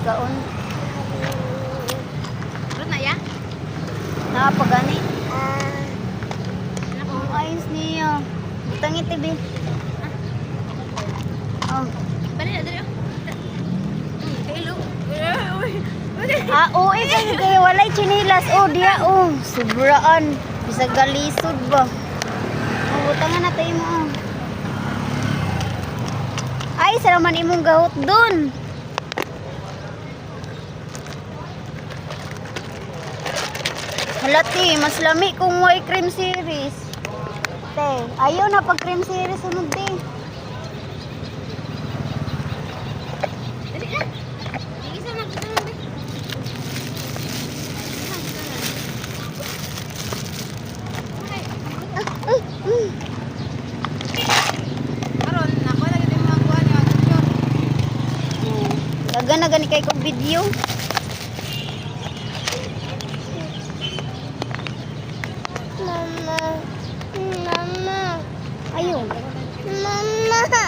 kaon. Ano na ya? Napagani. Ang ayos niya. Butangit tibi. Oh. Bali na dali. Hello. Uy kay walay chinilas. Oh, dia oh. Sobraan. Bisa galisod ba? Oh, butangan na tayo mo. Oh. Ay, saraman imong gahot dun. Halati, mas lami kung may cream series. Te, ayaw na pag cream series sunod te. Dali na. Hindi isa magsunod. Karon nako lagi din mga kuha niya picture. Dagan na gani kay kong video. Mama. Mama. Ayaw. Mama.